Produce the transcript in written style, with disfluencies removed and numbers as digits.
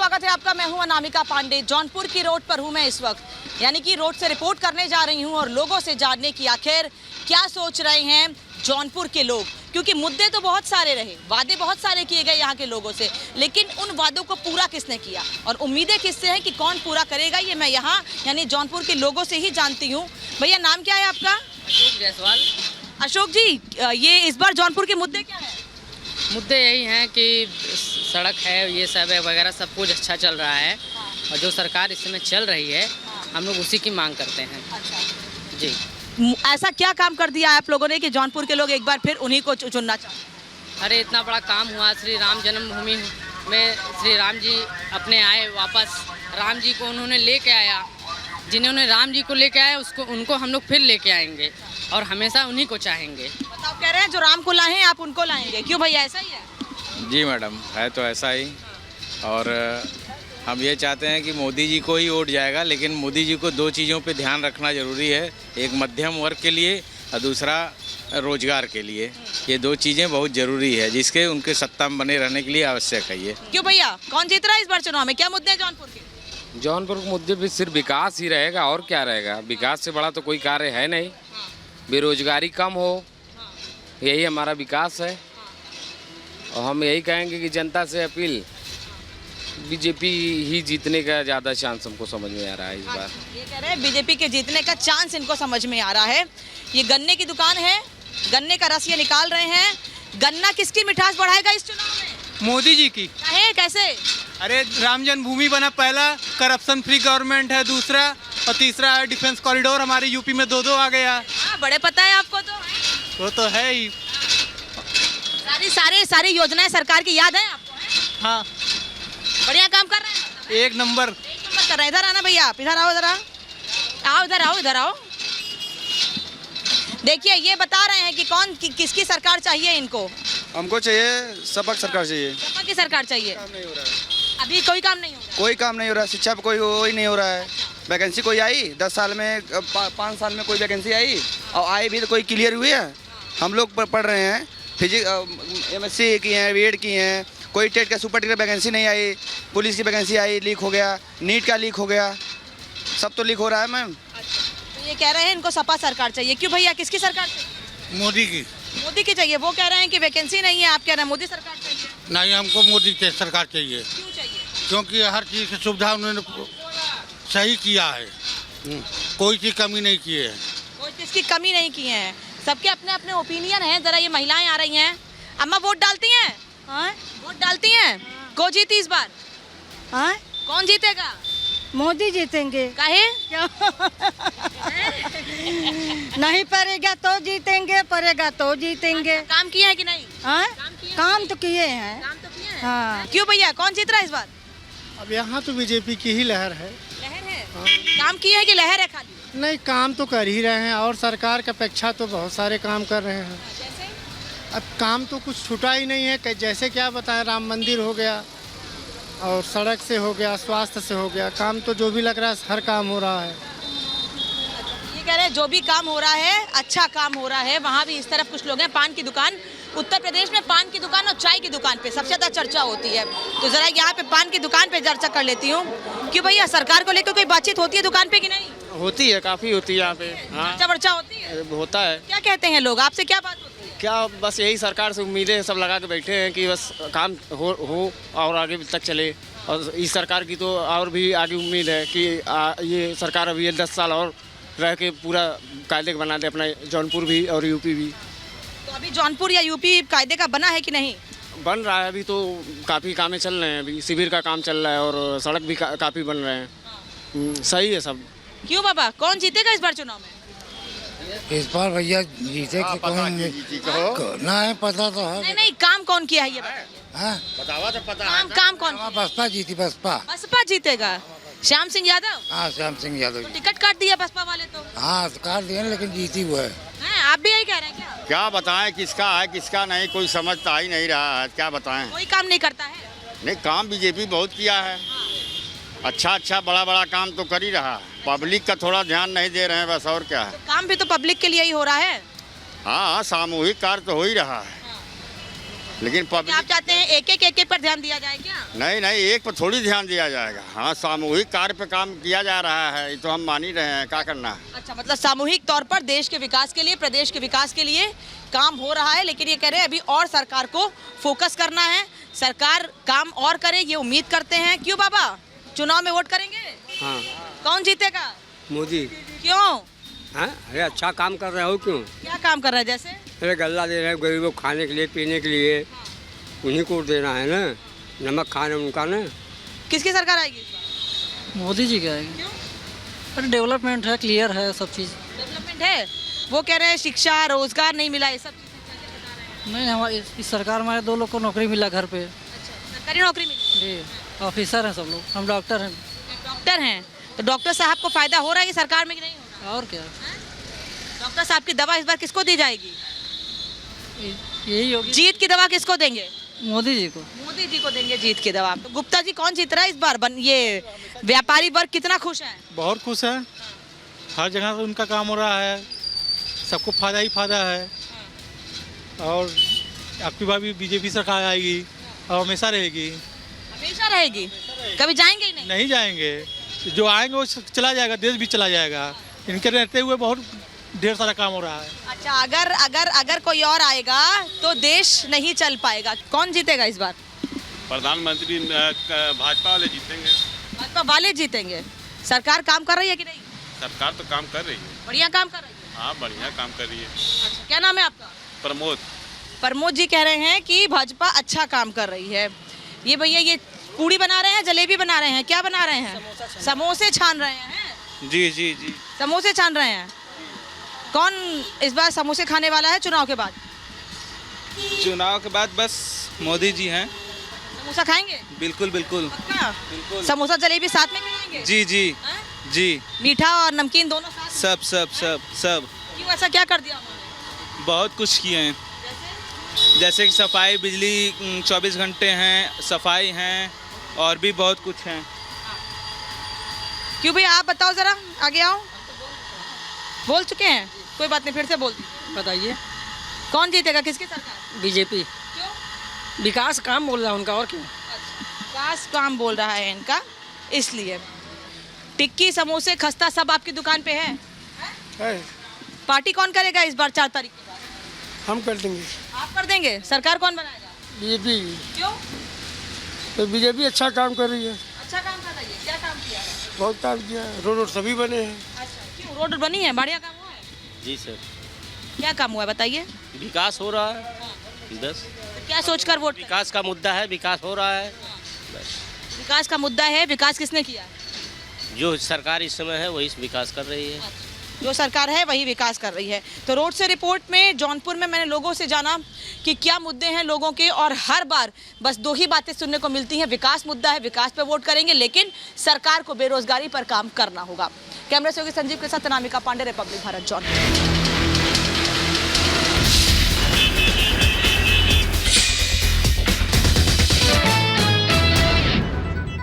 स्वागत है आपका। मैं हूं अनामिका पांडे। जौनपुर की रोड पर हूं मैं इस वक्त, यानी कि रोड से रिपोर्ट करने जा रही हूं और लोगों से जानने की आखिर क्या सोच रहे हैं जौनपुर के लोग, क्योंकि मुद्दे तो बहुत सारे रहे, वादे बहुत सारे किए गए यहाँ के लोगों से, लेकिन उन वादों को पूरा किसने किया और उम्मीदें किससे हैं कि कौन पूरा करेगा, ये मैं यहाँ यानी जौनपुर के लोगों से ही जानती हूँ। भैया नाम क्या है आपका? अशोक जायसवाल। अशोक जी, ये इस बार जौनपुर के मुद्दे क्या है? मुद्दे यही हैं कि सड़क है, ये सब है वगैरह, सब कुछ अच्छा चल रहा है और जो सरकार इस समय चल रही है हम लोग उसी की मांग करते हैं। अच्छा जी, ऐसा क्या काम कर दिया आप लोगों ने कि जौनपुर के लोग एक बार फिर उन्हीं को चुनना चाहते हैं? अरे इतना बड़ा काम हुआ, श्री राम जन्मभूमि में श्री राम जी अपने आए वापस, राम जी को उन्होंने लेके आया, जिन्होंने राम जी को लेके आया उनको हम लोग फिर लेके आएंगे और हमेशा उन्हीं को चाहेंगे। मतलब आप कह रहे हैं जो राम को लाए हैं आप उनको लाएंगे, क्यों भैया ऐसा ही है? जी मैडम, है तो ऐसा ही। और हम ये चाहते हैं कि मोदी जी को ही वोट जाएगा, लेकिन मोदी जी को दो चीज़ों पे ध्यान रखना ज़रूरी है, एक मध्यम वर्ग के लिए और दूसरा रोजगार के लिए। ये दो चीज़ें बहुत ज़रूरी है जिसके उनके सत्ता में बने रहने के लिए आवश्यक है ये। क्यों भैया, कौन जीत रहा है इस बार चुनाव में? क्या मुद्दे हैं जौनपुर के? जौनपुर के मुद्दे भी सिर्फ विकास ही रहेगा और क्या रहेगा। विकास से बड़ा तो कोई कार्य है नहीं। बेरोजगारी कम हो, यही हमारा विकास है। और हम यही कहेंगे कि जनता से अपील, बीजेपी ही जीतने का ज़्यादा चांस हमको समझ में आ रहा है इस बार। ये कह रहे हैं बीजेपी के जीतने का चांस इनको समझ में आ रहा है। ये गन्ने की दुकान है, गन्ने का रस ये निकाल रहे हैं। गन्ना किसकी मिठास बढ़ाएगा इस चुनाव में? मोदी जी की। है कैसे? अरे राम जन्मभूमि बना, पहला करप्शन फ्री गवर्नमेंट है, दूसरा और तीसरा है डिफेंस कॉरिडोर। हमारे यूपी में दो आ गया। हाँ, बड़े पता है आपको तो। वो तो है ही। सारी योजनाएं सरकार की याद है आपको? है? हाँ, बढ़िया काम कर रहे हैं। एक नंबर कर रहे हैं। इधर आना भैया, आप इधर आओ, इधर आओ। देखिए, ये बता रहे हैं कि किसकी सरकार चाहिए इनको। हमको चाहिए सपा की सरकार चाहिए। सपा की सरकार चाहिए। काम नहीं हो रहा है, अभी कोई काम नहीं हो रहा। कोई काम नहीं हो रहा है। शिक्षा पे कोई वो ही नहीं हो रहा है। वैकेंसी कोई आई 10 साल में, 5 साल में कोई वैकेंसी आई, और आई भी तो कोई क्लियर हुई है। हम लोग पढ़ रहे हैं, फिजिक्स MSc की हैं, बीएड की हैं, कोई टेट का सुपर टेट वैकेंसी नहीं आई। पुलिस की वैकेंसी आई, लीक हो गया, नीट का लीक हो गया, सब तो लीक हो रहा है मैम। तो ये कह रहे हैं इनको सपा सरकार चाहिए। क्यों भैया, किसकी सरकार चाहिए? मोदी की। मोदी की चाहिए। वो कह रहे हैं कि वैकेंसी नहीं है, आप कह रहे हैं मोदी सरकार चाहिए। नहीं, हमको मोदी की सरकार चाहिए। क्यों चाहिए? क्योंकि हर चीज़ की सुविधा उन्होंने सही किया है, कोई चीज़ कमी नहीं की है। कोई चीज़ की कमी नहीं की है। सबके अपने अपने ओपिनियन हैं। जरा ये महिलाएं आ रही हैं। अम्मा वोट डालती हैं? हाँ, वोट डालती हैं। कौन जीती इस बार? हाँ, कौन जीतेगा? मोदी जीतेंगे। काहे? नहीं पड़ेगा तो जीतेंगे, पड़ेगा तो जीतेंगे। काम किए हैं कि नहीं? हाँ, किए काम तो किए हैं। काम तो किए हैं। हाँ। क्यों भैया, कौन जीत रहा है इस बार? अब यहाँ तो बीजेपी की ही लहर है। लहर है। काम किए हैं कि लहर है खाली? नहीं, काम तो कर ही रहे हैं और सरकार की अपेक्षा तो बहुत सारे काम कर रहे हैं। जैसे? अब काम तो कुछ छूटा ही नहीं है। जैसे क्या बताएं, राम मंदिर हो गया और सड़क से हो गया, स्वास्थ्य से हो गया, काम तो जो भी लग रहा है हर काम हो रहा है। ये कह रहे हैं जो भी काम हो रहा है अच्छा काम हो रहा है। वहाँ भी इस तरफ कुछ लोग हैं। पान की दुकान, उत्तर प्रदेश में पान की दुकान और चाय की दुकान पे सबसे ज़्यादा चर्चा होती है, तो ज़रा यहाँ पे पान की दुकान पे चर्चा कर लेती हूँ। क्यों भैया, सरकार को लेकर कोई बातचीत होती है दुकान पे कि नहीं? होती है, काफ़ी होती है यहाँ पे। हाँ, चर्चा वर्चा होती है? होता है। क्या कहते हैं लोग, आपसे क्या बात होती है? क्या बस यही सरकार से उम्मीदें सब लगा के बैठे हैं कि बस काम हो और आगे तक चले। और इस सरकार की तो और भी आगे उम्मीद है कि ये सरकार अभी 10 साल और रह के पूरा कायदे बना दे अपना जौनपुर भी और यूपी भी। तो अभी जौनपुर या यूपी कायदे का बना है कि नहीं? बन रहा है, अभी तो काफ़ी कामें चल रहे हैं। अभी शिविर का काम चल रहा है और सड़क भी काफ़ी बन रहे हैं। सही है सब। क्यों बाबा, कौन जीतेगा इस बार चुनाव में? इस बार भैया जीते कि कौन ना है, पता तो है। नहीं, काम कौन किया है ये बताइए। हाँ? बतावा तो पता काम कौन? बसपा जीती, बसपा। बसपा जीतेगा। श्याम सिंह यादव? हाँ, श्याम सिंह यादव। तो टिकट काट दिया बसपा वाले तो। हाँ, काट दिया लेकिन जीती हुआ है। आप भी यही कह रहे हैं क्या? क्या बताएं, किसका है किसका नहीं, कोई समझता ही नहीं रहा है। क्या बताएं, कोई काम नहीं करता है। नहीं, काम बीजेपी बहुत किया है। अच्छा बड़ा काम तो कर ही रहा है। पब्लिक का थोड़ा ध्यान नहीं दे रहे हैं, बस और क्या है। तो काम भी तो पब्लिक के लिए ही हो रहा है। हाँ, सामूहिक कार्य तो हो ही रहा है। लेकिन क्या पब्लिक आप चाहते हैं एक पर ध्यान दिया जाए क्या? नहीं नहीं, एक पर थोड़ी ध्यान दिया जाएगा। हाँ, सामूहिक कार्य पे काम किया जा रहा है, ये तो हम मान ही रहे हैं, क्या करना है। अच्छा, मतलब सामूहिक तौर पर देश के विकास के लिए, प्रदेश के विकास के लिए काम हो रहा है, लेकिन ये कह रहे हैं अभी और सरकार को फोकस करना है, सरकार काम और करे, ये उम्मीद करते हैं। क्यों बाबा, चुनाव में वोट करेंगे? हाँ, कौन जीतेगा? मोदी। क्यों? हाँ, अरे अच्छा काम कर रहे हो। क्यों? क्या काम कर रहा है? जैसे अरे गल्ला दे रहे हैं गरीबों को खाने के लिए, पीने के लिए, उन्हीं को देना है ना, नमक खाना उनका ना। किसकी सरकार आएगी? मोदी जी का आएगी। अरे डेवलपमेंट है, क्लियर है, सब चीज़ डेवलपमेंट है। वो कह रहे हैं शिक्षा, रोजगार नहीं मिला, ये सब चीजें। नहीं, हमारी इस सरकार हमारे 2 लोग को नौकरी मिला घर पे। अच्छा, सरकारी नौकरी मिली जी, ऑफिसर हैं सब लोग, हम डॉक्टर हैं। डॉक्टर हैं, तो डॉक्टर साहब को फायदा हो रहा है कि सरकार में कि नहीं हो रहा? और क्या, डॉक्टर साहब की दवा इस बार किसको दी जाएगी? यही होगी। जीत की दवा किसको देंगे? मोदी जी को। मोदी जी को देंगे जीत की दवा। तो गुप्ता जी, कौन जीत रहा है इस बार? ये व्यापारी वर्ग कितना खुश है? बहुत खुश है, हर जगह से उनका काम हो रहा है, सबको फायदा ही फायदा है। और आपकी बार भी बीजेपी सरकार आएगी और हमेशा रहेगी। हमेशा रहेगी, कभी जाएंगे ही नहीं? नहीं जाएंगे, जो आएंगे वो चला जाएगा, देश भी चला जाएगा। इनके रहते हुए बहुत ढेर सारा काम हो रहा है। अच्छा, अगर कोई और आएगा तो देश नहीं चल पाएगा। कौन जीतेगा इस बार? प्रधानमंत्री भाजपा वाले जीतेंगे। भाजपा वाले जीतेंगे। सरकार काम कर रही है कि नहीं? सरकार तो काम कर रही है। बढ़िया काम कर रही है। हाँ, बढ़िया काम कर रही है। अच्छा, क्या नाम है आपका? प्रमोद। प्रमोद जी कह रहे हैं कि भाजपा अच्छा काम कर रही है। ये भैया, ये पूड़ी बना रहे हैं, जलेबी बना रहे हैं, क्या बना रहे हैं? समोसे छान रहे हैं। जी जी जी, समोसे छान रहे हैं। कौन इस बार समोसे खाने वाला है चुनाव के बाद? चुनाव के बाद बस मोदी जी हैं। समोसा खाएंगे? बिल्कुल बिल्कुल पक्का? बिल्कुल। समोसा जलेबी साथ में खाएंगे? जी जी जी, मीठा और नमकीन दोनों साथ? सब सब सब सब। क्यों, ऐसा क्या कर दिया उन्होंने? बहुत कुछ किए हैं, जैसे कि सफाई, बिजली 24 घंटे हैं, सफाई हैं, और भी बहुत कुछ हैं। क्यों भैया, आप बताओ जरा, आगे आओ। बोल चुके हैं, कोई बात नहीं, फिर से बोल दीजिए। बताइए, कौन जीतेगा, किसकी सरकार? बीजेपी। क्यों? विकास काम बोल रहा है उनका, और क्यों? विकास काम बोल रहा है इनका, इसलिए। टिक्की, समोसे, खस्ता सब आपकी दुकान पे है? पार्टी कौन करेगा इस बार 4 तारीख के बाद? हम कर देंगे। आप कर देंगे? सरकार कौन बनाएगा? बीजेपी। क्यों? तो बीजेपी अच्छा काम कर रही है। अच्छा काम कर रही है। क्या काम किया है? बहुत काम किया है, रोड सभी बने हैं। अच्छा, क्यों, रोड बनी है, बढ़िया काम हुआ है? जी सर, क्या काम हुआ है बताइए? विकास हो रहा है बस। तो क्या सोचकर वोट? विकास का मुद्दा है, विकास हो रहा है। विकास का मुद्दा है, विकास किसने किया है? जो सरकार इस समय है वही विकास कर रही है। जो सरकार है वही विकास कर रही है। तो रोड से रिपोर्ट में जौनपुर में मैंने लोगों से जाना कि क्या मुद्दे हैं लोगों के, और हर बार बस 2 ही बातें सुनने को मिलती हैं। विकास मुद्दा है, विकास पे वोट करेंगे, लेकिन सरकार को बेरोजगारी पर काम करना होगा। कैमरे से होगी संजीव के साथ अनामिका पांडे, रिपब्लिक भारत, जौनपुर।